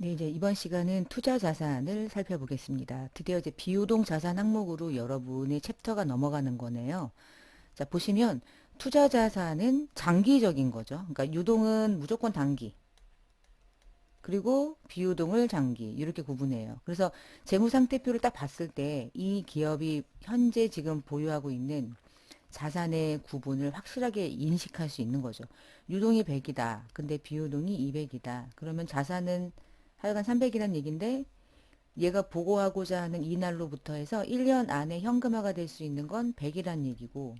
네, 이제 이번 시간은 투자 자산을 살펴보겠습니다. 드디어 이제 비유동 자산 항목으로 여러분의 챕터가 넘어가는 거네요. 자, 보시면 투자 자산은 장기적인 거죠. 그러니까 유동은 무조건 단기, 그리고 비유동을 장기, 이렇게 구분해요. 그래서 재무상태표를 딱 봤을 때 이 기업이 현재 지금 보유하고 있는 자산의 구분을 확실하게 인식할 수 있는 거죠. 유동이 100이다. 근데 비유동이 200이다. 그러면 자산은 하여간 300이란 얘기인데 얘가 보고하고자 하는 이날로부터 해서 1년 안에 현금화가 될 수 있는 건 100이란 얘기고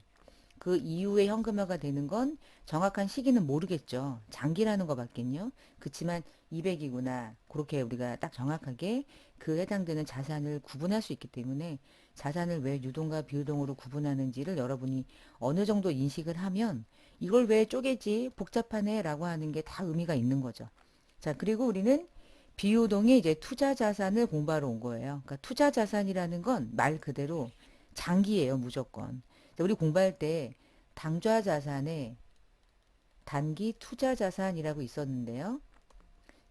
그 이후에 현금화가 되는 건 정확한 시기는 모르겠죠. 장기라는 거밖엔요. 그렇지만 200이구나. 그렇게 우리가 딱 정확하게 그 해당되는 자산을 구분할 수 있기 때문에 자산을 왜 유동과 비유동으로 구분하는지를 여러분이 어느 정도 인식을 하면 이걸 왜 쪼개지 복잡하네 라고 하는 게 다 의미가 있는 거죠. 자, 그리고 우리는 비유동의 이제 투자 자산을 공부하러 온 거예요. 그러니까 투자 자산이라는 건 말 그대로 장기예요, 무조건. 우리 공부할 때 당좌 자산에 단기 투자 자산이라고 있었는데요.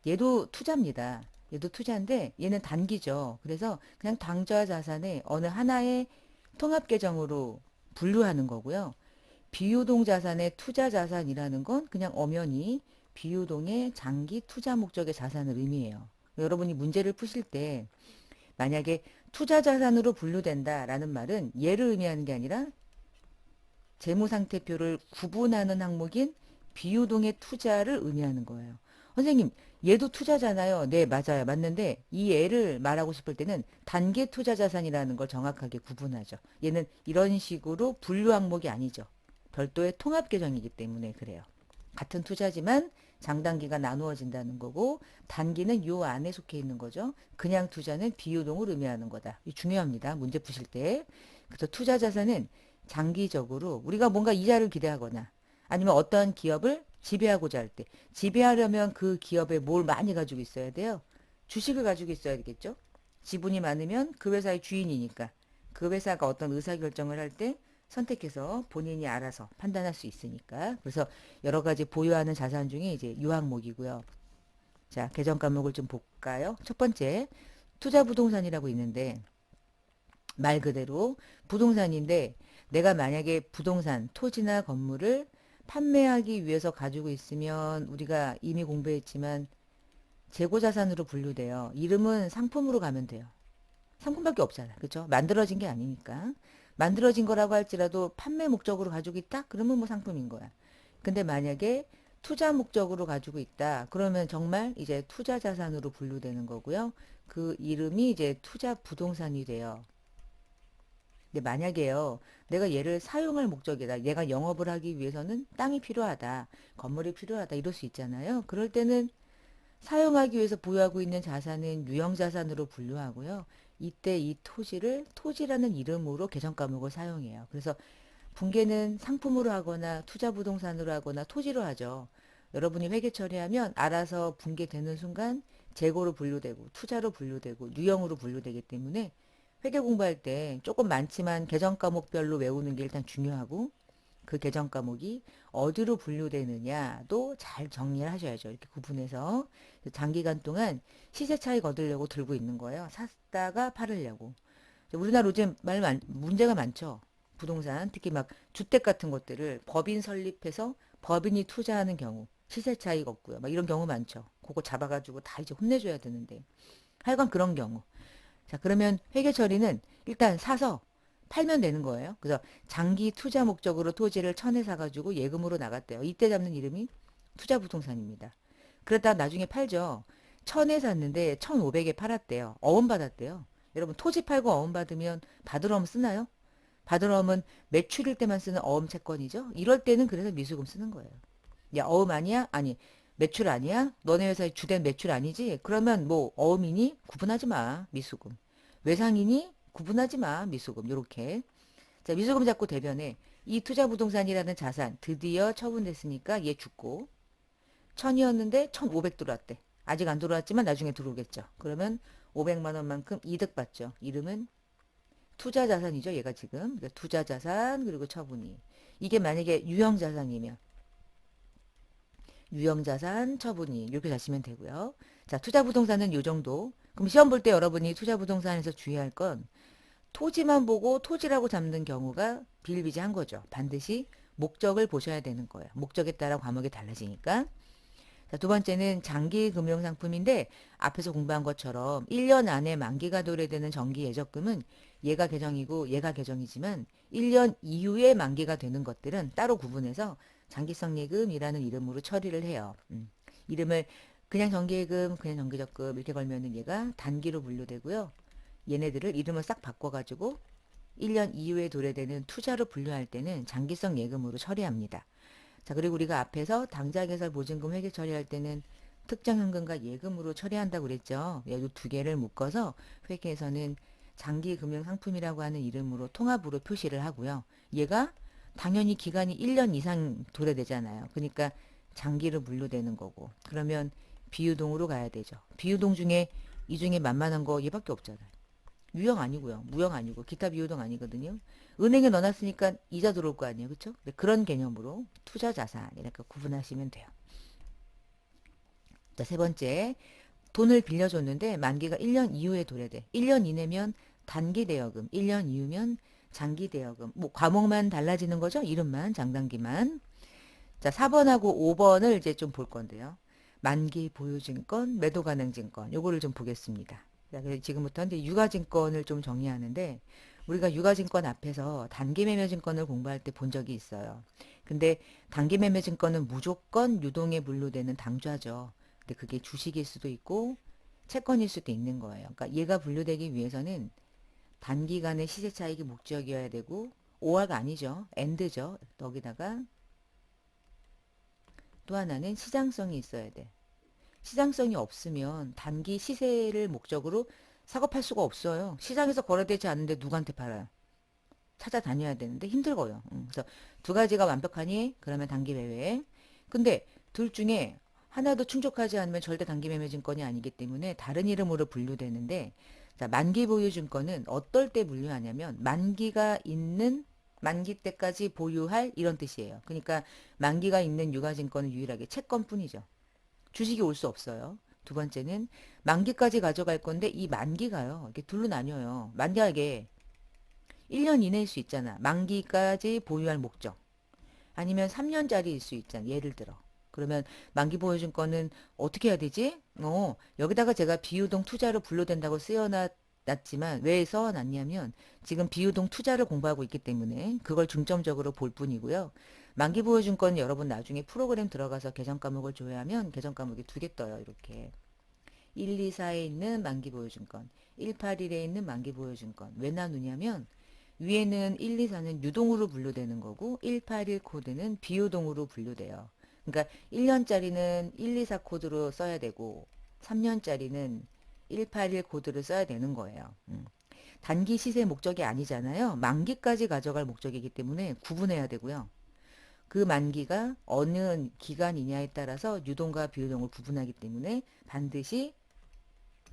얘도 투자입니다. 얘도 투자인데 얘는 단기죠. 그래서 그냥 당좌 자산에 어느 하나의 통합 계정으로 분류하는 거고요. 비유동 자산의 투자 자산이라는 건 그냥 엄연히 비유동의 장기 투자 목적의 자산을 의미해요. 여러분이 문제를 푸실 때 만약에 투자 자산으로 분류된다라는 말은 얘를 의미하는 게 아니라 재무상태표를 구분하는 항목인 비유동의 투자를 의미하는 거예요. 선생님, 얘도 투자잖아요. 네, 맞아요. 맞는데 이 애를 말하고 싶을 때는 단계 투자 자산이라는 걸 정확하게 구분하죠. 얘는 이런 식으로 분류 항목이 아니죠. 별도의 통합 계정이기 때문에 그래요. 같은 투자지만 장단기가 나누어진다는 거고 단기는 요 안에 속해 있는 거죠. 그냥 투자는 비유동을 의미하는 거다. 이 중요합니다. 문제 푸실 때. 그래서 투자 자산은 장기적으로 우리가 뭔가 이자를 기대하거나 아니면 어떠한 기업을 지배하고자 할 때 지배하려면 그 기업에 뭘 많이 가지고 있어야 돼요. 주식을 가지고 있어야 되겠죠. 지분이 많으면 그 회사의 주인이니까 그 회사가 어떤 의사결정을 할 때 선택해서 본인이 알아서 판단할 수 있으니까. 그래서 여러 가지 보유하는 자산 중에 이제 유항목이고요. 자, 계정 과목을 좀 볼까요? 첫 번째, 투자 부동산이라고 있는데 말 그대로 부동산인데 내가 만약에 부동산, 토지나 건물을 판매하기 위해서 가지고 있으면 우리가 이미 공부했지만 재고자산으로 분류돼요. 이름은 상품으로 가면 돼요. 상품밖에 없잖아. 그렇죠? 만들어진 게 아니니까. 만들어진 거라고 할지라도 판매 목적으로 가지고 있다? 그러면 뭐 상품인 거야. 근데 만약에 투자 목적으로 가지고 있다. 그러면 정말 이제 투자 자산으로 분류되는 거고요. 그 이름이 이제 투자 부동산이 돼요. 근데 만약에요, 내가 얘를 사용할 목적이다. 얘가 영업을 하기 위해서는 땅이 필요하다. 건물이 필요하다. 이럴 수 있잖아요. 그럴 때는 사용하기 위해서 보유하고 있는 자산은 유형자산으로 분류하고요. 이때 이 토지를 토지라는 이름으로 계정 과목을 사용해요. 그래서 분계는 상품으로 하거나 투자 부동산으로 하거나 토지로 하죠. 여러분이 회계 처리하면 알아서 분계되는 순간 재고로 분류되고 투자로 분류되고 유형으로 분류되기 때문에 회계 공부할 때 조금 많지만 계정 과목별로 외우는 게 일단 중요하고 그 계정 과목이 어디로 분류되느냐도 잘 정리를 하셔야죠. 이렇게 구분해서 장기간 동안 시세 차익 얻으려고 들고 있는 거예요. 샀다가 팔으려고. 우리나라 요즘 문제가 많죠. 부동산, 특히 막 주택 같은 것들을 법인 설립해서 법인이 투자하는 경우 시세 차익 없고요. 막 이런 경우 많죠. 그거 잡아가지고 다 이제 혼내줘야 되는데 하여간 그런 경우. 자, 그러면 회계 처리는 일단 사서 팔면 되는 거예요. 그래서 장기 투자 목적으로 토지를 천에 사가지고 예금으로 나갔대요. 이때 잡는 이름이 투자 부동산입니다. 그러다 나중에 팔죠. 천에 샀는데 1,500에 팔았대요. 어음 받았대요. 여러분 토지 팔고 어음 받으면 받을 어음 쓰나요? 받을 어음은 매출일 때만 쓰는 어음 채권이죠. 이럴 때는 그래서 미수금 쓰는 거예요. 야, 어음 아니야? 아니, 매출 아니야? 너네 회사의 주된 매출 아니지? 그러면 뭐 어음이니? 구분하지 마. 미수금. 외상이니? 구분하지 마. 미수금. 요렇게. 자, 미수금 잡고 대변에 이 투자 부동산이라는 자산 드디어 처분됐으니까 얘 죽고 천이었는데 1,500 들어왔대. 아직 안 들어왔지만 나중에 들어오겠죠. 그러면 500만 원만큼 이득 받죠. 이름은 투자 자산이죠. 얘가 지금. 그러니까 투자 자산 그리고 처분이. 이게 만약에 유형 자산이면 유형자산, 처분이익 이렇게 자시면 되고요. 자, 투자부동산은 요 정도. 그럼 시험 볼 때 여러분이 투자부동산에서 주의할 건 토지만 보고 토지라고 잡는 경우가 비일비재한 거죠. 반드시 목적을 보셔야 되는 거예요. 목적에 따라 과목이 달라지니까. 자, 두 번째는 장기 금융상품인데 앞에서 공부한 것처럼 1년 안에 만기가 도래되는 정기 예적금은 얘가 계정이고 얘가 계정이지만 1년 이후에 만기가 되는 것들은 따로 구분해서 장기성 예금이라는 이름으로 처리를 해요. 이름을 그냥 정기예금, 그냥 정기적금 이렇게 걸면은 얘가 단기로 분류되고요. 얘네들을 이름을 싹 바꿔가지고 1년 이후에 도래되는 투자로 분류할 때는 장기성 예금으로 처리합니다. 자, 그리고 우리가 앞에서 당좌개설 보증금 회계 처리할 때는 특정 현금과 예금으로 처리한다고 그랬죠. 이 두 개를 묶어서 회계에서는 장기금융상품이라고 하는 이름으로 통합으로 표시를 하고요. 얘가 당연히 기간이 1년 이상 도래되잖아요. 그러니까 장기로 분류되는 거고. 그러면 비유동으로 가야 되죠. 비유동 중에 이 중에 만만한 거 얘밖에 없잖아요. 유형 아니고요. 무형 아니고 기타 비유동 아니거든요. 은행에 넣어놨으니까 이자 들어올 거 아니에요. 그렇죠? 그런 개념으로 투자자산 이렇게 구분하시면 돼요. 자, 세 번째. 돈을 빌려줬는데 만기가 1년 이후에 도래돼. 1년 이내면 단기 대여금, 1년 이후면 장기 대여금. 뭐 과목만 달라지는 거죠. 이름만, 장단기만. 자, 4번하고 5번을 이제 좀 볼 건데요. 만기 보유증권, 매도 가능 증권. 요거를 좀 보겠습니다. 자, 지금부터 이제 유가증권을 좀 정리하는데 우리가 유가증권 앞에서 단기매매증권을 공부할 때 본 적이 있어요. 근데 단기매매증권은 무조건 유동에 분류되는 당좌죠. 근데 그게 주식일 수도 있고 채권일 수도 있는 거예요. 그러니까 얘가 분류되기 위해서는 단기간의 시세 차익이 목적이어야 되고 오화가 아니죠. 엔드죠. 여기다가 또 하나는 시장성이 있어야 돼. 시장성이 없으면 단기 시세를 목적으로 사고 팔 수가 없어요. 시장에서 거래되지 않는데 누구한테 팔아요? 찾아다녀야 되는데 힘들어요. 그래서 두 가지가 완벽하니 그러면 단기 매매. 근데 둘 중에 하나도 충족하지 않으면 절대 단기 매매 증권이 아니기 때문에 다른 이름으로 분류되는데 자, 만기 보유 증권은 어떨 때 분류하냐면 만기가 있는 만기 때까지 보유할 이런 뜻이에요. 그러니까 만기가 있는 유가증권은 유일하게 채권뿐이죠. 주식이 올 수 없어요. 두 번째는 만기까지 가져갈 건데 이 만기가요. 이렇게 둘로 나뉘어요. 만약에 1년 이내일 수 있잖아. 만기까지 보유할 목적. 아니면 3년짜리일 수 있잖아. 예를 들어. 그러면 만기 보유증권은 어떻게 해야 되지? 여기다가 제가 비유동 투자로 분류된다고 쓰여놨지만 왜 써놨냐면 지금 비유동 투자를 공부하고 있기 때문에 그걸 중점적으로 볼 뿐이고요. 만기 보유증권은 여러분 나중에 프로그램 들어가서 계정 과목을 조회하면 계정 과목이 두 개 떠요. 이렇게. 124에 있는 만기 보유증권, 181에 있는 만기 보유증권. 왜 나누냐면 위에는 124는 유동으로 분류되는 거고 181 코드는 비유동으로 분류돼요. 그러니까 1년짜리는 124 코드로 써야 되고 3년짜리는 181 코드를 써야 되는 거예요. 단기 시세 목적이 아니잖아요. 만기까지 가져갈 목적이기 때문에 구분해야 되고요. 그 만기가 어느 기간이냐에 따라서 유동과 비유동을 구분하기 때문에 반드시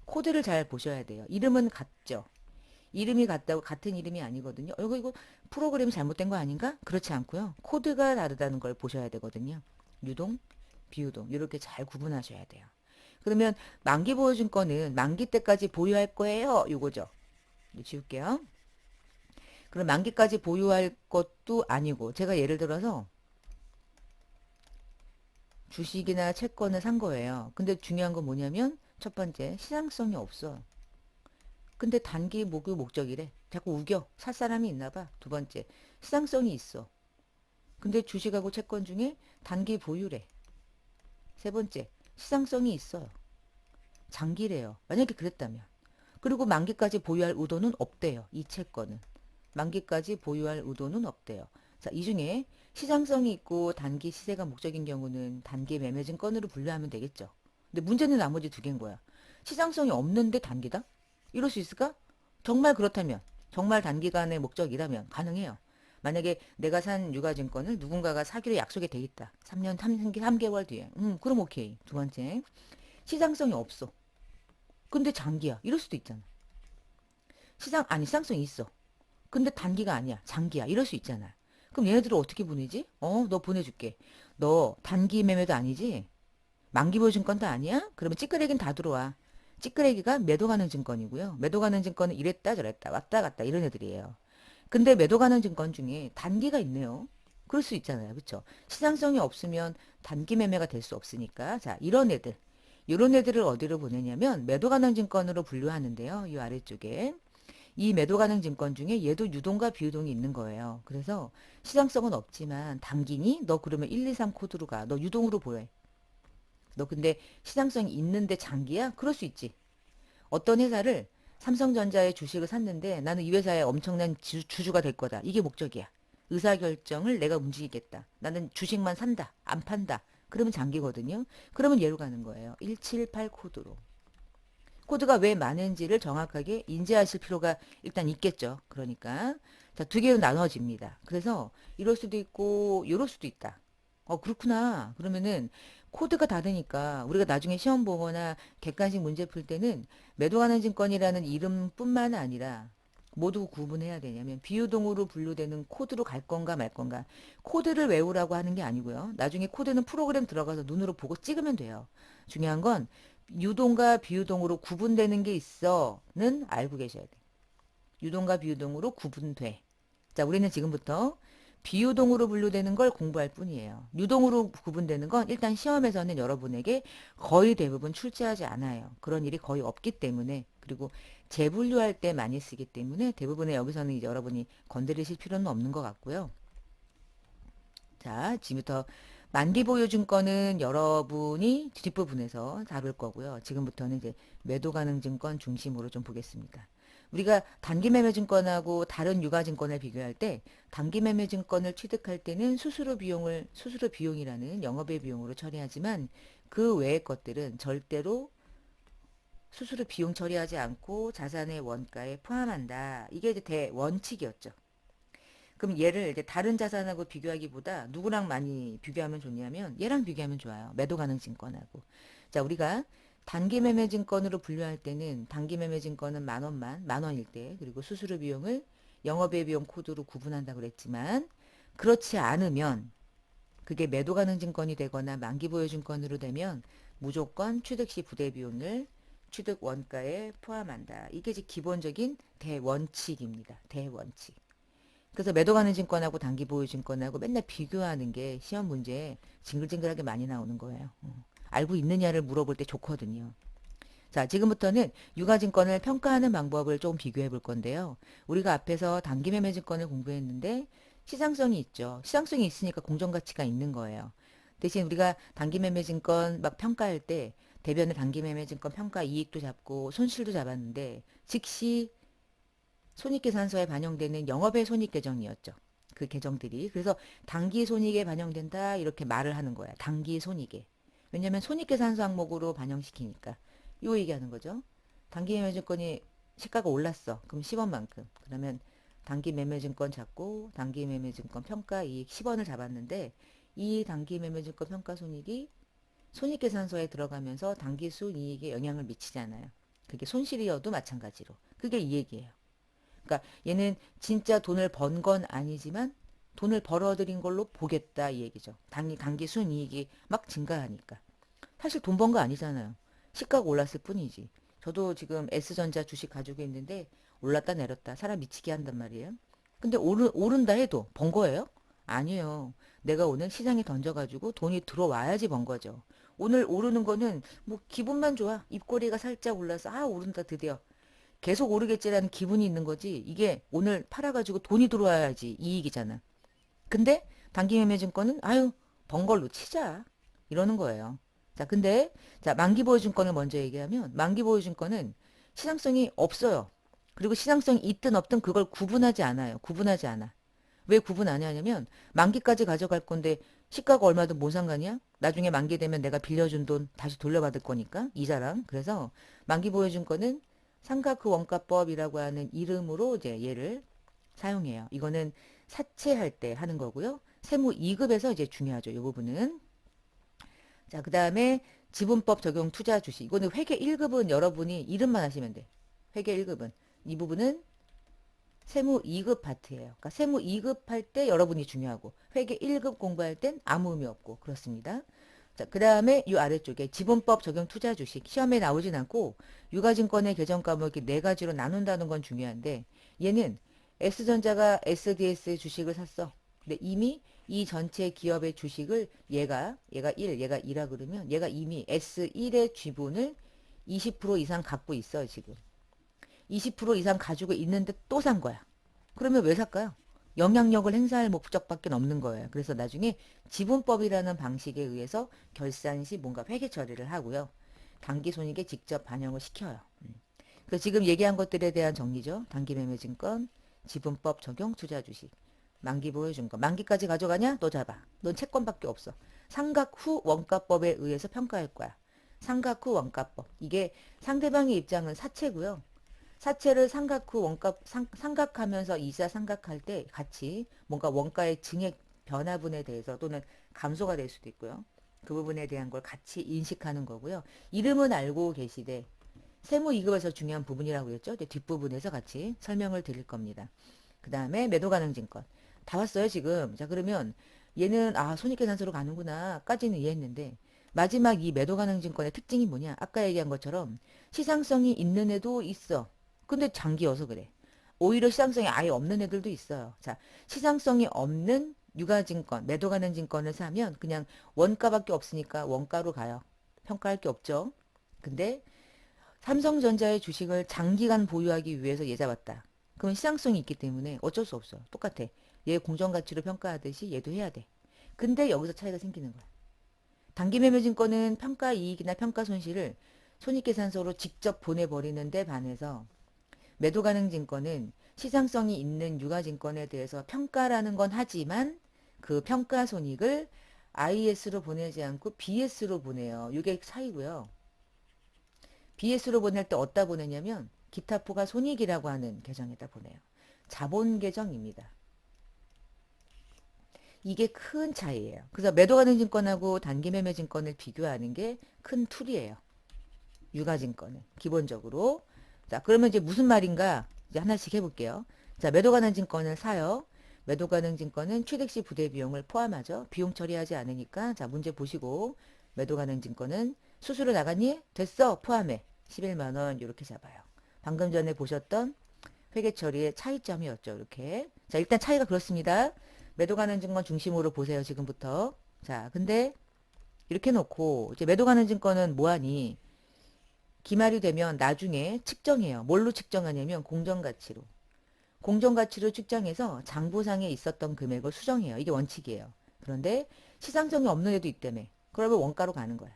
코드를 잘 보셔야 돼요. 이름은 같죠. 이름이 같다고 같은 이름이 아니거든요. 이거 프로그램이 잘못된 거 아닌가? 그렇지 않고요. 코드가 다르다는 걸 보셔야 되거든요. 유동, 비유동 이렇게 잘 구분하셔야 돼요. 그러면 만기 보유증권은 만기 때까지 보유할 거예요. 요거죠. 지울게요. 그럼 만기까지 보유할 것도 아니고 제가 예를 들어서 주식이나 채권을 산 거예요. 근데 중요한 건 뭐냐면 첫 번째 시장성이 없어. 근데 단기 목유 목적이래. 자꾸 우겨. 살 사람이 있나 봐. 두 번째 시장성이 있어. 근데 주식하고 채권 중에 단기 보유래. 세 번째 시장성이 있어요. 장기래요. 만약에 그랬다면. 그리고 만기까지 보유할 의도는 없대요. 이 채권은. 만기까지 보유할 의도는 없대요. 자, 이 중에 시장성이 있고 단기 시세가 목적인 경우는 단기 매매 증권으로 분류하면 되겠죠. 근데 문제는 나머지 두 개인 거야. 시장성이 없는데 단기다? 이럴 수 있을까? 정말 그렇다면, 정말 단기간의 목적이라면 가능해요. 만약에 내가 산 유가증권을 누군가가 사기로 약속이 돼 있다. 3년, 3개월 뒤에. 그럼 오케이. 두 번째, 시장성이 없어. 근데 장기야. 이럴 수도 있잖아. 시장성이 있어. 근데 단기가 아니야. 장기야. 이럴 수 있잖아. 그럼 얘네들을 어떻게 보내지? 너 보내줄게. 너 단기 매매도 아니지? 만기보증권도 아니야? 그러면 찌끄레기는 다 들어와. 찌끄레기가 매도 가능 증권이고요. 매도 가능 증권은 이랬다 저랬다 왔다 갔다 이런 애들이에요. 근데 매도 가능 증권 중에 단기가 있네요. 그럴 수 있잖아요. 그렇죠? 시장성이 없으면 단기 매매가 될 수 없으니까. 자, 이런 애들. 이런 애들을 어디로 보내냐면 매도 가능 증권으로 분류하는데요. 이 아래쪽에. 이 매도 가능 증권 중에 얘도 유동과 비유동이 있는 거예요. 그래서 시장성은 없지만 단기니? 너 그러면 1, 2, 3 코드로 가. 너 유동으로 보여. 너 근데 시장성이 있는데 장기야? 그럴 수 있지. 어떤 회사를 삼성전자의 주식을 샀는데 나는 이 회사의 엄청난 주주가 될 거다. 이게 목적이야. 의사결정을 내가 움직이겠다. 나는 주식만 산다. 안 판다. 그러면 장기거든요. 그러면 얘로 가는 거예요. 178 코드로. 코드가 왜 많은지를 정확하게 인지하실 필요가 일단 있겠죠. 그러니까 자, 두 개로 나눠집니다. 그래서 이럴 수도 있고 이럴 수도 있다. 그렇구나. 그러면은 코드가 다르니까 우리가 나중에 시험 보거나 객관식 문제 풀 때는 매도 가능 증권이라는 이름뿐만 아니라 모두 구분해야 되냐면 비유동으로 분류되는 코드로 갈 건가 말 건가. 코드를 외우라고 하는 게 아니고요. 나중에 코드는 프로그램 들어가서 눈으로 보고 찍으면 돼요. 중요한 건 유동과 비유동으로 구분되는 게 있어는 알고 계셔야 돼. 유동과 비유동으로 구분돼. 자, 우리는 지금부터 비유동으로 분류되는 걸 공부할 뿐이에요. 유동으로 구분되는 건 일단 시험에서는 여러분에게 거의 대부분 출제하지 않아요. 그런 일이 거의 없기 때문에 그리고 재분류할 때 많이 쓰기 때문에 대부분의 여기서는 이제 여러분이 건드리실 필요는 없는 것 같고요. 자, 지금부터 만기보유증권은 여러분이 뒷부분에서 다룰 거고요. 지금부터는 이제 매도 가능 증권 중심으로 좀 보겠습니다. 우리가 단기 매매 증권하고 다른 유가 증권을 비교할 때 단기 매매 증권을 취득할 때는 수수료 비용이라는 영업의 비용으로 처리하지만 그 외의 것들은 절대로 수수료 비용 처리하지 않고 자산의 원가에 포함한다. 이게 이제 대원칙이었죠. 그럼 얘를 이제 다른 자산하고 비교하기보다 누구랑 많이 비교하면 좋냐면 얘랑 비교하면 좋아요. 매도 가능 증권하고. 자, 우리가 단기 매매 증권으로 분류할 때는 단기 매매 증권은 만 원일 때 그리고 수수료 비용을 영업외 비용 코드로 구분한다고 그랬지만 그렇지 않으면 그게 매도 가능 증권이 되거나 만기 보유 증권으로 되면 무조건 취득 시 부대 비용을 취득 원가에 포함한다. 이게 이제 기본적인 대원칙입니다. 대원칙. 그래서 매도 가능 증권하고 단기 보유 증권하고 맨날 비교하는 게 시험 문제에 징글징글하게 많이 나오는 거예요. 알고 있느냐를 물어볼 때 좋거든요. 자, 지금부터는 유가증권을 평가하는 방법을 좀 비교해 볼 건데요. 우리가 앞에서 단기 매매 증권을 공부했는데 시장성이 있죠. 시장성이 있으니까 공정가치가 있는 거예요. 대신 우리가 단기 매매 증권 막 평가할 때 대변의 단기 매매 증권 평가 이익도 잡고 손실도 잡았는데 즉시 손익계산서에 반영되는 영업의 손익계정이었죠. 그 계정들이. 그래서 단기 손익에 반영된다 이렇게 말을 하는 거야. 단기 손익에. 왜냐하면 손익계산서 항목으로 반영시키니까. 요 얘기하는 거죠. 단기 매매증권이 시가가 올랐어. 그럼 10원만큼. 그러면 단기 매매증권 잡고 단기 매매증권 평가 이익 10원을 잡았는데 이 단기 매매증권 평가 손익이 손익계산서에 들어가면서 단기 순이익에 영향을 미치잖아요. 그게 손실이어도 마찬가지로. 그게 이 얘기예요. 그러니까 얘는 진짜 돈을 번 건 아니지만 돈을 벌어들인 걸로 보겠다 이 얘기죠. 단기 순이익이 막 증가하니까. 사실 돈 번 거 아니잖아요. 시가가 올랐을 뿐이지. 저도 지금 S전자 주식 가지고 있는데 올랐다 내렸다 사람 미치게 한단 말이에요. 근데 오른다 해도 번 거예요? 아니에요. 내가 오늘 시장에 던져가지고 돈이 들어와야지 번 거죠. 오늘 오르는 거는 뭐 기분만 좋아. 입꼬리가 살짝 올라서 아 오른다 드디어. 계속 오르겠지라는 기분이 있는 거지. 이게 오늘 팔아가지고 돈이 들어와야지 이익이잖아. 근데 단기매매증권은 아유 번 걸로 치자 이러는 거예요. 자, 근데 자 만기보유증권을 먼저 얘기하면 만기보유증권은 시장성이 없어요. 그리고 시장성이 있든 없든 그걸 구분하지 않아요. 구분하지 않아. 왜 구분 안 하냐면 만기까지 가져갈 건데 시가가 얼마든 뭔 상관이야? 나중에 만기 되면 내가 빌려준 돈 다시 돌려받을 거니까 이자랑. 그래서 만기보유증권은 삼가크 원가법이라고 하는 이름으로 이제 얘를 사용해요. 이거는 사채할 때 하는 거고요. 세무 2급에서 이제 중요하죠. 이 부분은. 자, 그 다음에 지분법 적용 투자 주식. 이거는 회계 1급은 여러분이 이름만 하시면 돼. 회계 1급은. 이 부분은 세무 2급 파트예요. 그러니까 세무 2급 할 때 여러분이 중요하고 회계 1급 공부할 땐 아무 의미 없고 그렇습니다. 자, 그 다음에 이 아래쪽에 지분법 적용 투자 주식 시험에 나오진 않고 유가증권의 계정 과목이 네 가지로 나눈다는 건 중요한데 얘는 S전자가 SDS 주식을 샀어. 근데 이미 이 전체 기업의 주식을 얘가 1, 얘가 2라 그러면 얘가 이미 S1의 지분을 20% 이상 갖고 있어 지금. 20% 이상 가지고 있는데 또 산 거야. 그러면 왜 살까요? 영향력을 행사할 목적밖에 없는 거예요. 그래서 나중에 지분법이라는 방식에 의해서 결산 시 뭔가 회계 처리를 하고요. 당기손익에 직접 반영을 시켜요. 그래서 지금 얘기한 것들에 대한 정리죠. 단기매매증권, 지분법 적용 투자주식, 만기 보여준 거. 만기까지 가져가냐? 너 잡아. 넌 채권밖에 없어. 상각 후 원가법에 의해서 평가할 거야. 상각 후 원가법. 이게 상대방의 입장은 사채고요. 사채를 상각 후 상각하면서 이자 상각할 때 같이 뭔가 원가의 증액 변화분에 대해서 또는 감소가 될 수도 있고요. 그 부분에 대한 걸 같이 인식하는 거고요. 이름은 알고 계시되 세무이급에서 중요한 부분이라고 했죠. 뒷부분에서 같이 설명을 드릴 겁니다. 그 다음에 매도 가능 증권. 다 왔어요 지금. 자 그러면 얘는 손익계산서로 가는구나 까지는 이해했는데 마지막 이 매도 가능 증권의 특징이 뭐냐. 아까 얘기한 것처럼 시장성이 있는 애도 있어. 근데 장기여서 그래. 오히려 시장성이 아예 없는 애들도 있어요. 자, 시장성이 없는 유가증권, 매도 가능 증권을 사면 그냥 원가밖에 없으니까 원가로 가요. 평가할 게 없죠. 근데 삼성전자의 주식을 장기간 보유하기 위해서 얘 잡았다. 그건 시장성이 있기 때문에 어쩔 수 없어. 똑같아. 얘 공정가치로 평가하듯이 얘도 해야 돼. 근데 여기서 차이가 생기는 거야. 단기매매증권은 평가이익이나 평가손실을 손익계산서로 직접 보내버리는 데 반해서 매도가능증권은 시장성이 있는 유가증권에 대해서 평가라는 건 하지만 그 평가손익을 IS로 보내지 않고 BS로 보내요. 이게 차이고요. BS로 보낼 때 어디다 보내냐면 기타포가 손익이라고 하는 계정에다 보내요. 자본 계정입니다. 이게 큰 차이예요. 그래서 매도가능증권하고 단기매매증권을 비교하는 게 큰 툴이에요. 유가증권은 기본적으로. 자 그러면 이제 무슨 말인가 이제 하나씩 해볼게요. 자 매도가능증권을 사요. 매도가능증권은 취득시 부대비용을 포함하죠. 비용 처리하지 않으니까 자 문제 보시고 매도가능증권은 수수료 나갔니? 됐어 포함해. 11만원 이렇게 잡아요. 방금 전에 보셨던 회계처리의 차이점이었죠. 이렇게. 자 일단 차이가 그렇습니다. 매도가능증권 중심으로 보세요. 지금부터. 자 근데 이렇게 놓고 이제 매도가능증권은 뭐하니? 기말이 되면 나중에 측정해요. 뭘로 측정하냐면 공정가치로. 공정가치로 측정해서 장부상에 있었던 금액을 수정해요. 이게 원칙이에요. 그런데 시장성이 없는 애도 있다며. 그러면 원가로 가는 거야.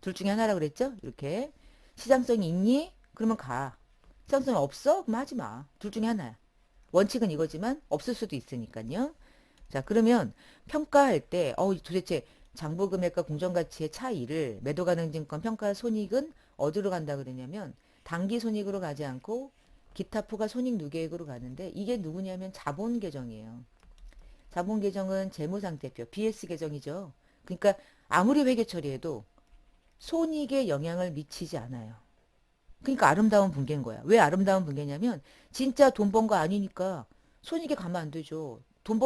둘 중에 하나라 그랬죠? 이렇게. 시장성이 있니? 그러면 가. 시장성이 없어? 그럼 하지 마. 둘 중에 하나야. 원칙은 이거지만 없을 수도 있으니까요. 자, 그러면 평가할 때 도대체 장부금액과 공정가치의 차이를 매도가능증권 평가 손익은 어디로 간다 그러냐면 당기손익으로 가지 않고 기타포가 손익 누계액으로 가는데 이게 누구냐면 자본계정이에요. 자본계정은 재무상태표 BS 계정이죠. 그러니까 아무리 회계 처리해도 손익에 영향을 미치지 않아요. 그러니까 아름다운 분계인 거야. 왜 아름다운 분계냐면 진짜 돈 번 거 아니니까 손익에 가면 안 되죠. 돈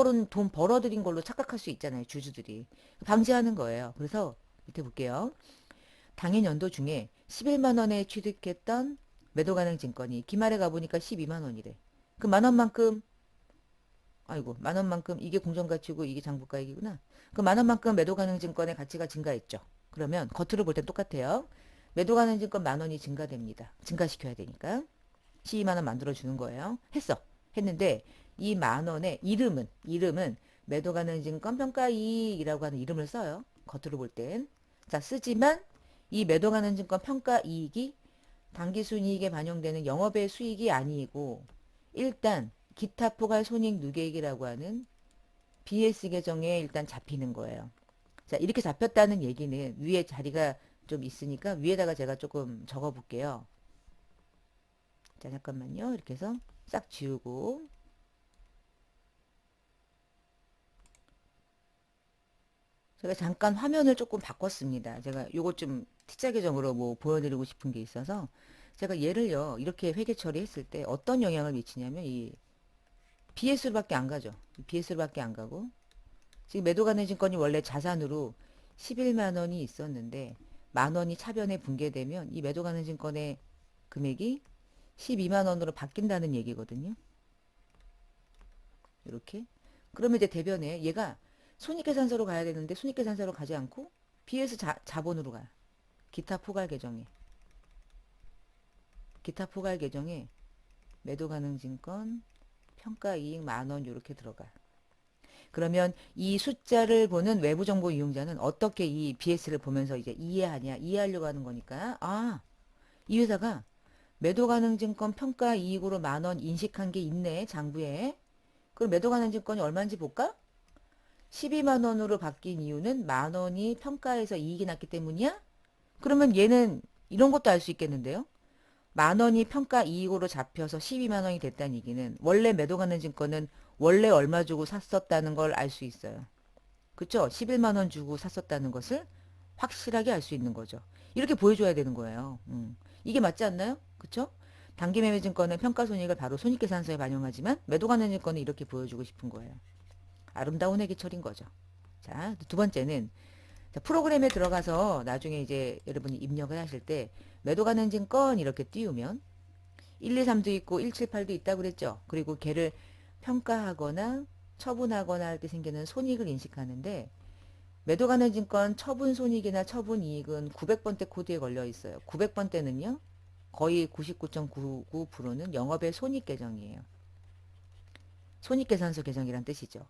벌어들인 걸로 착각할 수 있잖아요. 주주들이. 방지하는 거예요. 그래서 밑에 볼게요. 당해 연도 중에 11만 원에 취득했던 매도 가능 증권이 기말에 가보니까 12만 원이래. 그 만 원만큼 아이고 만 원만큼 이게 공정가치고 이게 장부가액이구나. 그 만 원만큼 매도 가능 증권의 가치가 증가했죠. 그러면 겉으로 볼 땐 똑같아요. 매도 가능 증권 만 원이 증가됩니다. 증가시켜야 되니까. 12만 원 만들어주는 거예요. 했어. 했는데 이 만 원의 이름은 매도 가능 증권 평가이익이라고 하는 이름을 써요. 겉으로 볼 땐. 자 쓰지만 이 매도 가능 증권 평가이익이 당기순이익에 반영되는 영업의 수익이 아니고 일단 기타 포괄 손익 누계액이라고 하는 BS 계정에 일단 잡히는 거예요. 자 이렇게 잡혔다는 얘기는 위에 자리가 좀 있으니까 위에다가 제가 조금 적어 볼게요. 자 잠깐만요. 이렇게 해서 싹 지우고 제가 잠깐 화면을 조금 바꿨습니다. 제가 요거 좀 T자 계정으로 뭐 보여드리고 싶은 게 있어서 제가 얘를요 이렇게 회계 처리했을 때 어떤 영향을 미치냐면 이 BS로밖에 안 가죠. BS로밖에 안 가고 지금 매도가능 증권이 원래 자산으로 11만 원이 있었는데 만 원이 차변에 붕괴되면 이 매도 가능 증권의 금액이 12만 원으로 바뀐다는 얘기거든요. 이렇게. 그러면 이제 대변에 얘가 손익계산서로 가야 되는데 손익계산서로 가지 않고 BS 자본으로 가요. 기타 포괄 계정에. 기타 포괄 계정에 매도 가능 증권 평가 이익 만 원 이렇게 들어가요. 그러면 이 숫자를 보는 외부 정보 이용자는 어떻게 이 BS를 보면서 이제 이해하냐, 이해하려고 하는 거니까, 아, 이 회사가 매도 가능 증권 평가 이익으로 만 원 인식한 게 있네, 장부에. 그럼 매도 가능 증권이 얼마인지 볼까? 12만 원으로 바뀐 이유는 만 원이 평가에서 이익이 났기 때문이야? 그러면 얘는 이런 것도 알 수 있겠는데요? 만 원이 평가 이익으로 잡혀서 12만 원이 됐다는 얘기는 원래 매도 가능 증권은 원래 얼마 주고 샀었다는 걸 알 수 있어요. 그쵸? 11만 원 주고 샀었다는 것을 확실하게 알 수 있는 거죠. 이렇게 보여줘야 되는 거예요. 이게 맞지 않나요? 그쵸? 단기매매증권은 평가손익을 바로 손익계산서에 반영하지만 매도 가능 증권은 이렇게 보여주고 싶은 거예요. 아름다운 회계처리인 거죠. 자, 두 번째는 자, 프로그램에 들어가서 나중에 이제 여러분이 입력을 하실 때 매도 가능 증권 이렇게 띄우면 1, 2, 3도 있고 1, 7, 8도 있다고 그랬죠. 그리고 걔를 평가하거나 처분하거나 할 때 생기는 손익을 인식하는데 매도 가능 증권 처분 손익이나 처분 이익은 900번대 코드에 걸려 있어요. 900번대는요. 거의 99.99%는 영업의 손익 계정이에요. 손익계산서 계정이란 뜻이죠.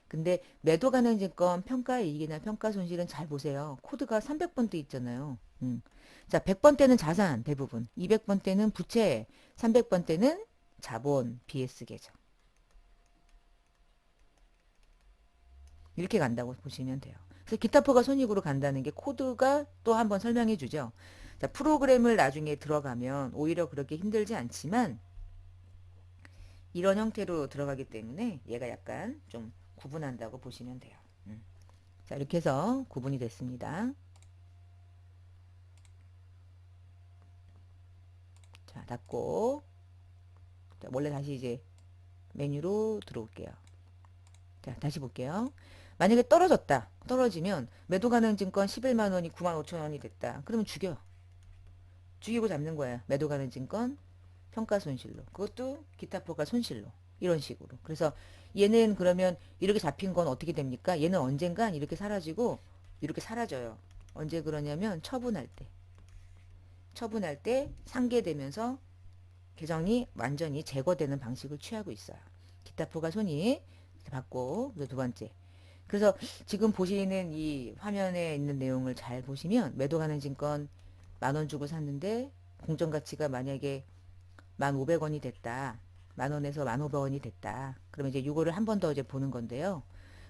근데 매도 가능 증권 평가 이익이나 평가 손실은 잘 보세요. 코드가 300번대 있잖아요. 자, 100번대는 자산 대부분, 200번대는 부채, 300번대는 자본 BS 계정. 이렇게 간다고 보시면 돼요. 그래서 기타포가 손익으로 간다는 게 코드가 또 한번 설명해 주죠. 자, 프로그램을 나중에 들어가면 오히려 그렇게 힘들지 않지만 이런 형태로 들어가기 때문에 얘가 약간 좀 구분한다고 보시면 돼요. 자, 이렇게 해서 구분이 됐습니다. 자, 닫고 자, 원래 다시 이제 메뉴로 들어올게요. 자, 다시 볼게요. 만약에 떨어졌다. 떨어지면 매도 가능 증권 11만 원이 9만 5천 원이 됐다. 그러면 죽여. 죽이고 잡는 거야. 매도 가능 증권 평가 손실로. 그것도 기타 포괄 손실로. 이런 식으로. 그래서 얘는 그러면 이렇게 잡힌 건 어떻게 됩니까? 얘는 언젠간 이렇게 사라지고 이렇게 사라져요. 언제 그러냐면 처분할 때. 처분할 때 상계되면서 계정이 완전히 제거되는 방식을 취하고 있어요. 기타 포괄 손익 받고 두 번째. 그래서 지금 보시는 이 화면에 있는 내용을 잘 보시면 매도 가능 증권 만 원 주고 샀는데 공정가치가 만약에 1,500원이 됐다. 만 원에서 1,500원이 됐다. 그러면 이제 이거를 한 번 더 이제 보는 건데요.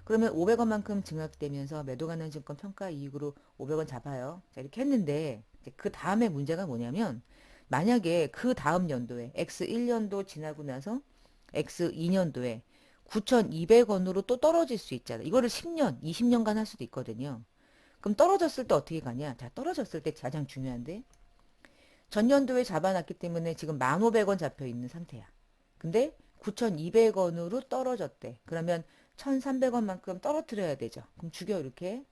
그러면 500원만큼 증액되면서 매도 가능 증권 평가 이익으로 500원 잡아요. 자, 이렇게 했는데 그 다음에 문제가 뭐냐면 만약에 그 다음 연도에 X1년도 지나고 나서 X2년도에 9,200원으로 또 떨어질 수 있잖아. 이거를 10년, 20년간 할 수도 있거든요. 그럼 떨어졌을 때 어떻게 가냐? 자, 떨어졌을 때 가장 중요한데 전년도에 잡아놨기 때문에 지금 1,500원 잡혀 있는 상태야. 근데 9,200원으로 떨어졌대. 그러면 1,300원만큼 떨어뜨려야 되죠. 그럼 죽여 이렇게.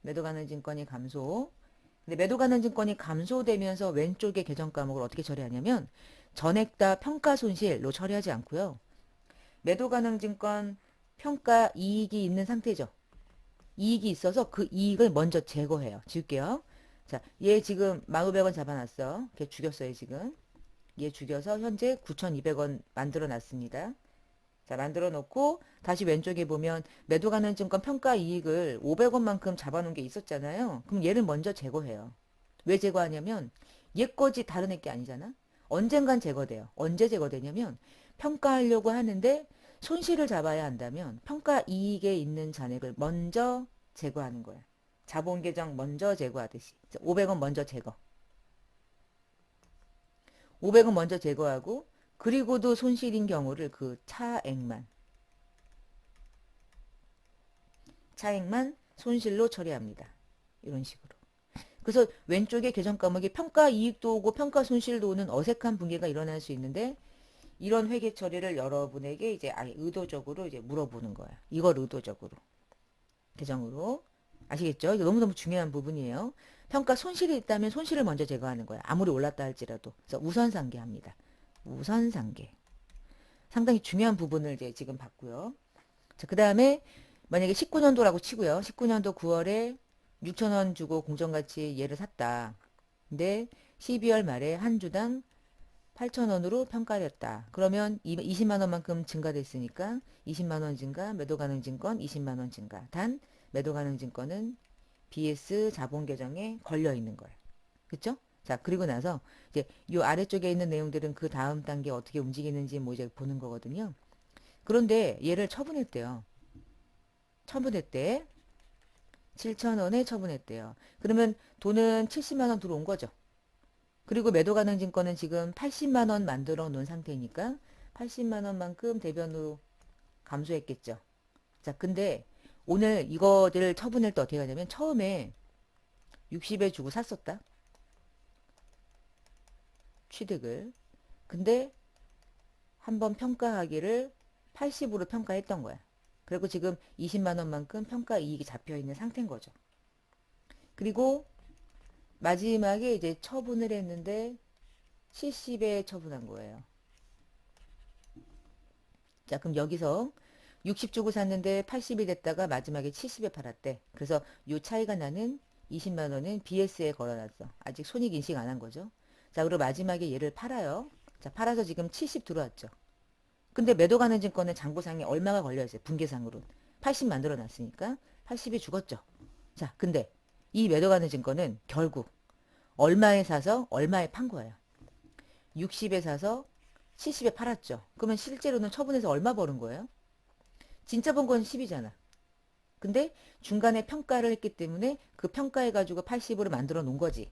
매도 가능 증권이 감소. 근데 매도 가능 증권이 감소되면서 왼쪽의 계정 과목을 어떻게 처리하냐면 전액 다 평가 손실로 처리하지 않고요. 매도 가능 증권 평가 이익이 있는 상태죠. 이익이 있어서 그 이익을 먼저 제거해요. 지울게요. 자, 얘 지금 1,500원 잡아놨어. 걔 죽였어요, 지금. 얘 죽여서 현재 9,200원 만들어 놨습니다. 자, 만들어 놓고 다시 왼쪽에 보면 매도 가능 증권 평가 이익을 500원만큼 잡아놓은 게 있었잖아요. 그럼 얘를 먼저 제거해요. 왜 제거하냐면 얘 거지 다른 애게 아니잖아. 언젠간 제거돼요. 언제 제거되냐면 평가하려고 하는데 손실을 잡아야 한다면 평가 이익에 있는 잔액을 먼저 제거하는 거야. 자본 계정 먼저 제거하듯이. 500원 먼저 제거. 500원 먼저 제거하고 그리고도 손실인 경우를 그 차액만 손실로 처리합니다. 이런 식으로. 그래서 왼쪽에 계정 과목이 평가 이익도 오고 평가 손실도 오는 어색한 붕괴가 일어날 수 있는데 이런 회계 처리를 여러분에게 이제 아예 의도적으로 이제 물어보는 거야. 이걸 의도적으로 계정으로 아시겠죠? 이거 너무너무 중요한 부분이에요. 평가 손실이 있다면 손실을 먼저 제거하는 거예요. 아무리 올랐다 할지라도. 그래서 우선 상계합니다. 우선 상계. 상당히 중요한 부분을 이제 지금 봤고요. 자, 그 다음에 만약에 19년도라고 치고요. 19년도 9월에 6천원 주고 공정가치 얘를 샀다. 근데 12월 말에 한 주당 8천원으로 평가를 했다. 그러면 20만원만큼 증가됐으니까 20만원 증가, 매도 가능 증권 20만원 증가. 단 매도 가능 증권은 BS 자본 계정에 걸려 있는 거예요. 그쵸? 자, 그리고 나서 이제 이 아래쪽에 있는 내용들은 그 다음 단계 어떻게 움직이는지 뭐 이제 보는 거거든요. 그런데 얘를 처분했대요. 처분했대. 7천원에 처분했대요. 그러면 돈은 70만원 들어온 거죠. 그리고 매도 가능 증권은 지금 80만원 만들어 놓은 상태니까 80만원만큼 대변으로 감소했겠죠. 자, 근데 오늘 이거를 처분할 때 어떻게 하냐면 처음에 60에 주고 샀었다. 취득을. 근데 한번 평가하기를 80으로 평가했던 거야. 그리고 지금 20만원만큼 평가 이익이 잡혀 있는 상태인 거죠. 그리고 마지막에 이제 처분을 했는데 70에 처분한 거예요. 자, 그럼 여기서 60 주고 샀는데 80이 됐다가 마지막에 70에 팔았대. 그래서 요 차이가 나는 20만 원은 BS에 걸어놨어. 아직 손익 인식 안 한 거죠. 자, 그리고 마지막에 얘를 팔아요. 자, 팔아서 지금 70 들어왔죠. 근데 매도 가는 증권은 장부상에 얼마가 걸려있어요. 분계상으로. 80 만들어 놨으니까 80이 죽었죠. 자, 근데 이 매도 가는 증권은 결국 얼마에 사서 얼마에 판 거예요. 60에 사서 70에 팔았죠. 그러면 실제로는 처분해서 얼마 버는 거예요? 진짜 번 건 10이잖아. 근데 중간에 평가를 했기 때문에 그 평가해가지고 80으로 만들어 놓은 거지.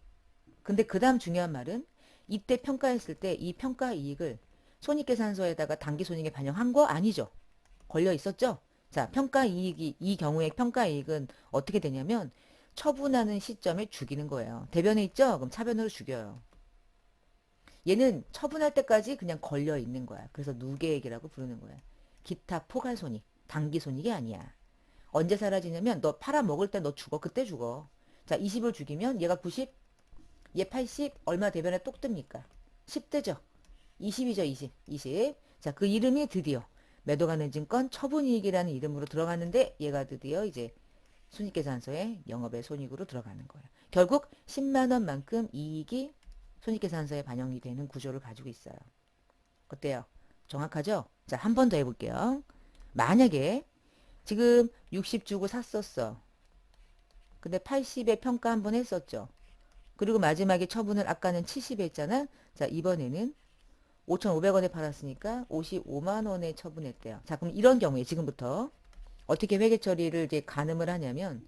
근데 그 다음 중요한 말은 이때 평가했을 때 이 평가 이익을 손익계산서에다가 당기손익에 반영한 거 아니죠. 걸려 있었죠. 자, 평가 이익이 이 경우에 평가 이익은 어떻게 되냐면 처분하는 시점에 죽이는 거예요. 대변에 있죠? 그럼 차변으로 죽여요. 얘는 처분할 때까지 그냥 걸려 있는 거야. 그래서 누계액이라고 부르는 거야. 기타 포괄손익, 당기손익이 아니야. 언제 사라지냐면 너 팔아먹을 때 너 죽어. 그때 죽어. 자, 20을 죽이면 얘가 90, 얘 80, 얼마 대변에 똑 뜹니까? 10대죠. 20이죠, 20. 20. 자, 그 이름이 드디어 매도 가능 증권 처분이익이라는 이름으로 들어갔는데 얘가 드디어 이제 손익계산서에 영업의 손익으로 들어가는 거예요. 결국 10만 원만큼 이익이 손익계산서에 반영이 되는 구조를 가지고 있어요. 어때요? 정확하죠? 자, 한 번 더 해볼게요. 만약에 지금 60 주고 샀었어. 근데 80에 평가 한 번 했었죠. 그리고 마지막에 처분을 아까는 70에 했잖아. 자, 이번에는 5,500원에 팔았으니까 55만 원에 처분했대요. 자, 그럼 이런 경우에 지금부터 어떻게 회계 처리를 이제 가늠을 하냐면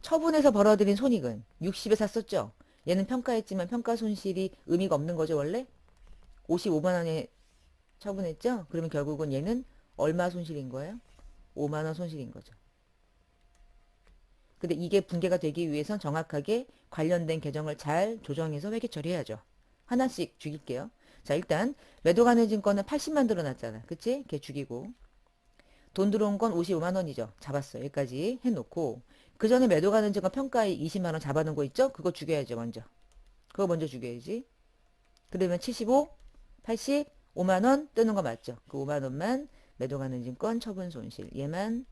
처분해서 벌어들인 손익은 60에 샀었죠. 얘는 평가했지만 평가 손실이 의미가 없는 거죠, 원래? 55만 원에 처분했죠? 그러면 결국은 얘는 얼마 손실인 거예요? 5만 원 손실인 거죠. 근데 이게 분개가 되기 위해선 정확하게 관련된 계정을 잘 조정해서 회계 처리해야죠. 하나씩 죽일게요. 자, 일단 매도 가능 증권은 80만 들어놨잖아. 그치? 걔 죽이고. 돈 들어온 건 55만 원이죠. 잡았어. 여기까지 해놓고 그 전에 매도 가능 증권 평가에 20만 원 잡아놓은 거 있죠? 그거 죽여야죠, 먼저. 그거 먼저 죽여야지. 그러면 75, 80, 5만 원 뜨는 거 맞죠? 그 5만 원만 매도 가능 증권 처분 손실. 얘만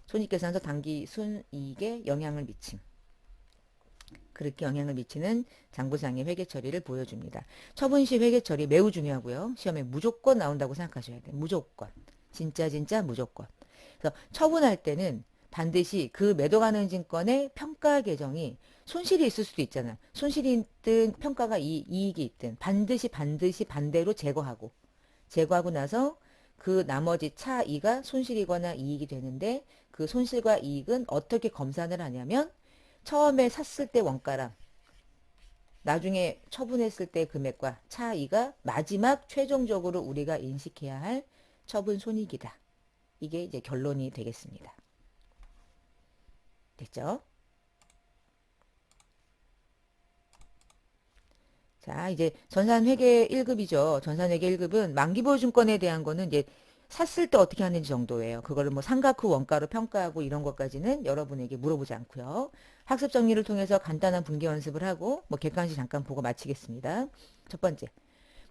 손익계산서 당기 순이익에 영향을 미침. 그렇게 영향을 미치는 장부상의 회계 처리를 보여줍니다. 처분 시 회계 처리 매우 중요하고요. 시험에 무조건 나온다고 생각하셔야 돼요. 무조건. 진짜 무조건. 그래서 처분할 때는 반드시 그 매도 가능 증권의 평가 계정이 손실이 있을 수도 있잖아. 손실이 있든 평가가 이익이 있든 반드시 반대로 제거하고 나서 그 나머지 차이가 손실이거나 이익이 되는데 그 손실과 이익은 어떻게 검산을 하냐면 처음에 샀을 때 원가랑 나중에 처분했을 때 금액과 차이가 마지막 최종적으로 우리가 인식해야 할 처분 손익이다. 이게 이제 결론이 되겠습니다. 됐죠? 자, 이제 전산회계 1급이죠. 전산회계 1급은 만기보증권에 대한 거는 이제 샀을 때 어떻게 하는지 정도예요. 그거를 뭐 삼각 후 원가로 평가하고 이런 것까지는 여러분에게 물어보지 않고요. 학습 정리를 통해서 간단한 분개 연습을 하고 뭐 객관식 잠깐 보고 마치겠습니다. 첫 번째.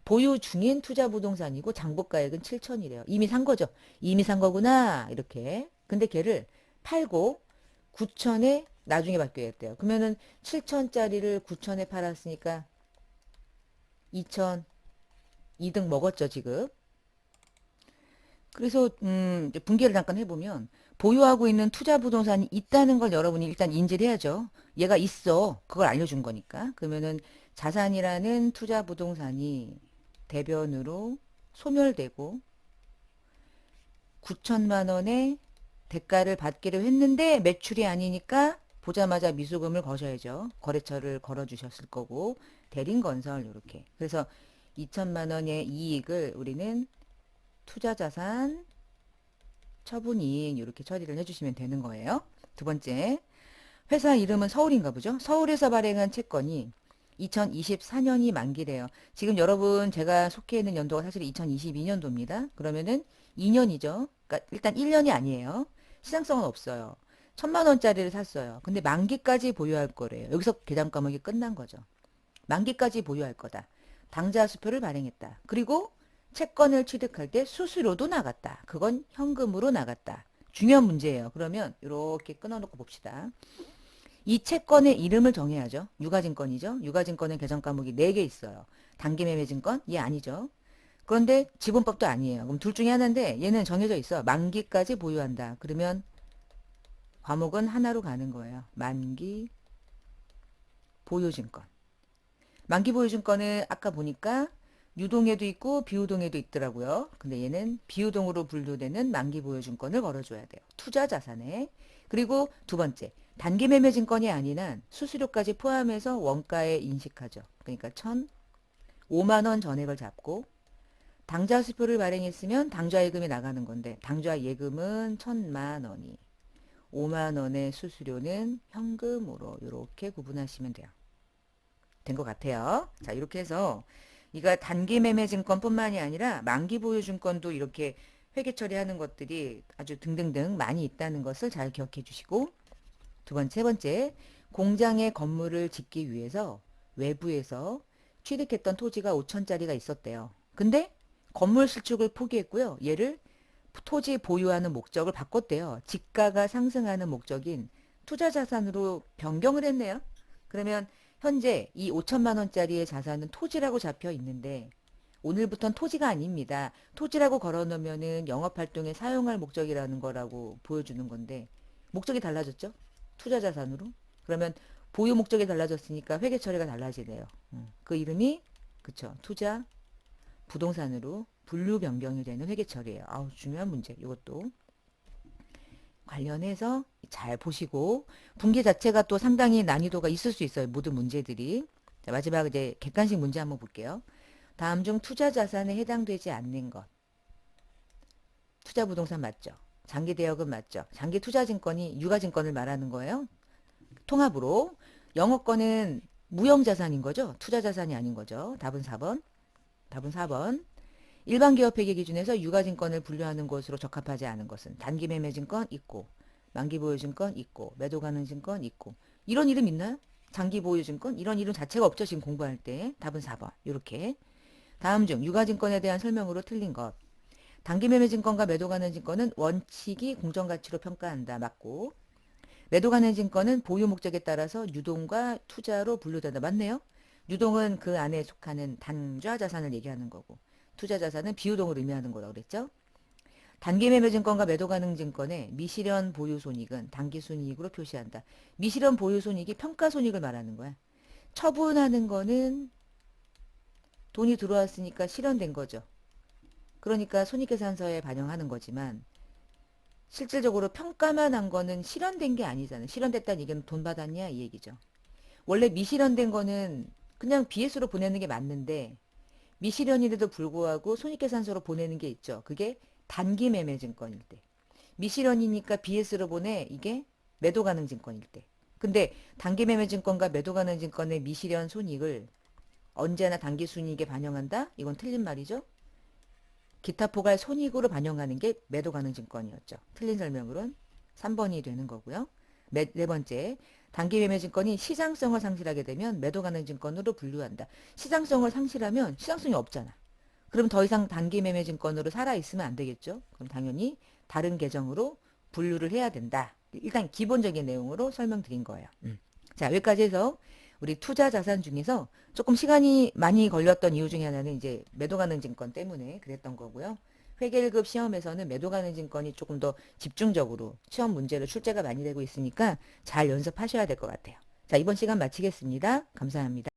보유 중인 투자 부동산이고 장부가액은 7천이래요. 이미 산 거죠. 이미 산 거구나. 이렇게. 근데 걔를 팔고 9천에 나중에 받게됐대요. 그러면은 7천짜리를 9천에 팔았으니까 2천 이득 먹었죠, 지금. 그래서 이제 분개를 잠깐 해보면 보유하고 있는 투자 부동산이 있다는 걸 여러분이 일단 인지를 해야죠. 얘가 있어. 그걸 알려준 거니까. 그러면은 자산이라는 투자 부동산이 대변으로 소멸되고 9천만 원의 대가를 받기로 했는데 매출이 아니니까 보자마자 미수금을 거셔야죠. 거래처를 걸어주셨을 거고 대림건설 이렇게. 그래서 2천만 원의 이익을 우리는 투자자산 처분이익 이렇게 처리를 해주시면 되는 거예요. 두 번째, 회사 이름은 서울인가 보죠. 서울에서 발행한 채권이 2024년이 만기래요. 지금 여러분 제가 속해 있는 연도가 사실 2022년도입니다. 그러면은 2년이죠. 그러니까 일단 1년이 아니에요. 시장성은 없어요. 1,000만 원짜리를 샀어요. 근데 만기까지 보유할 거래요. 여기서 계산 과목이 끝난 거죠. 만기까지 보유할 거다. 당좌 수표를 발행했다. 그리고 채권을 취득할 때 수수료도 나갔다. 그건 현금으로 나갔다. 중요한 문제예요. 그러면 이렇게 끊어놓고 봅시다. 이 채권의 이름을 정해야죠. 유가증권이죠. 유가증권은 계정 과목이 4개 있어요. 단기매매증권? 얘 아니죠. 그런데 지분법도 아니에요. 그럼 둘 중에 하나인데 얘는 정해져 있어. 만기까지 보유한다. 그러면 과목은 하나로 가는 거예요. 만기 보유증권. 만기 보유증권은 아까 보니까 유동에도 있고 비유동에도 있더라고요. 근데 얘는 비유동으로 분류되는 만기 보유증권을 걸어줘야 돼요. 투자 자산에. 그리고 두 번째, 단기 매매 증권이 아닌 한 수수료까지 포함해서 원가에 인식하죠. 그러니까 1,005만 원 전액을 잡고 당좌 수표를 발행했으면 당좌 예금이 나가는 건데 당좌 예금은 1,000만 원이 5만 원의 수수료는 현금으로 이렇게 구분하시면 돼요. 된 것 같아요. 자, 이렇게 해서 이가 단기 매매 증권뿐만이 아니라 만기 보유 증권도 이렇게 회계 처리하는 것들이 아주 등등등 많이 있다는 것을 잘 기억해 주시고 세 번째, 공장의 건물을 짓기 위해서 외부에서 취득했던 토지가 5천짜리가 있었대요. 근데 건물 실축을 포기했고요. 얘를 토지 보유하는 목적을 바꿨대요. 지가가 상승하는 목적인 투자 자산으로 변경을 했네요. 그러면 현재 이 5천만 원짜리의 자산은 토지라고 잡혀 있는데 오늘부터는 토지가 아닙니다. 토지라고 걸어놓으면은 영업활동에 사용할 목적이라는 거라고 보여주는 건데 목적이 달라졌죠? 투자 자산으로. 그러면 보유 목적이 달라졌으니까 회계 처리가 달라지네요. 그 이름이 그쵸 투자 부동산으로 분류 변경이 되는 회계 처리예요. 아우 중요한 문제. 이것도 관련해서 잘 보시고 분계 자체가 또 상당히 난이도가 있을 수 있어요. 모든 문제들이. 자, 마지막 이제 객관식 문제 한번 볼게요. 다음 중 투자 자산에 해당되지 않는 것. 투자 부동산 맞죠? 장기 대여금 맞죠? 장기 투자 증권이 유가 증권을 말하는 거예요. 통합으로 영어권은 무형 자산인 거죠. 투자 자산이 아닌 거죠. 답은 4번. 답은 4번. 일반 기업 회계 기준에서 유가증권을 분류하는 것으로 적합하지 않은 것은 단기 매매 증권 있고 만기 보유 증권 있고 매도 가능 증권 있고 이런 이름 있나요? 장기 보유 증권 이런 이름 자체가 없죠. 지금 공부할 때. 답은 4번. 이렇게. 다음 중 유가증권에 대한 설명으로 틀린 것. 단기 매매 증권과 매도 가능 증권은 원칙이 공정가치로 평가한다. 맞고. 매도 가능 증권은 보유 목적에 따라서 유동과 투자로 분류된다. 맞네요. 유동은 그 안에 속하는 단좌 자산을 얘기하는 거고 투자 자산은 비유동을 의미하는 거라고 그랬죠. 단기 매매 증권과 매도 가능 증권의 미실현 보유 손익은 단기 순이익으로 표시한다. 미실현 보유 손익이 평가 손익을 말하는 거야. 처분하는 거는 돈이 들어왔으니까 실현된 거죠. 그러니까 손익계산서에 반영하는 거지만 실질적으로 평가만 한 거는 실현된 게 아니잖아요. 실현됐다는 얘기는 돈 받았냐 이 얘기죠. 원래 미실현된 거는 그냥 BS로 보내는 게 맞는데 미실현인데도 불구하고 손익계산서로 보내는 게 있죠. 그게 단기 매매 증권일 때. 미실현이니까 BS로 보내 이게 매도 가능 증권일 때. 근데 단기 매매 증권과 매도 가능 증권의 미실현 손익을 언제나 단기 순이익에 반영한다? 이건 틀린 말이죠. 기타 포괄 손익으로 반영하는 게 매도 가능 증권이었죠. 틀린 설명으론 3번이 되는 거고요. 네 번째, 단기 매매 증권이 시장성을 상실하게 되면 매도 가능 증권으로 분류한다. 시장성을 상실하면 시장성이 없잖아. 그럼 더 이상 단기 매매 증권으로 살아있으면 안 되겠죠. 그럼 당연히 다른 계정으로 분류를 해야 된다. 일단 기본적인 내용으로 설명드린 거예요. 자, 여기까지 해서 우리 투자 자산 중에서 조금 시간이 많이 걸렸던 이유 중에 하나는 이제 매도 가능 증권 때문에 그랬던 거고요. 회계 1급 시험에서는 매도 가능 증권이 조금 더 집중적으로 시험 문제로 출제가 많이 되고 있으니까 잘 연습하셔야 될 것 같아요. 자, 이번 시간 마치겠습니다. 감사합니다.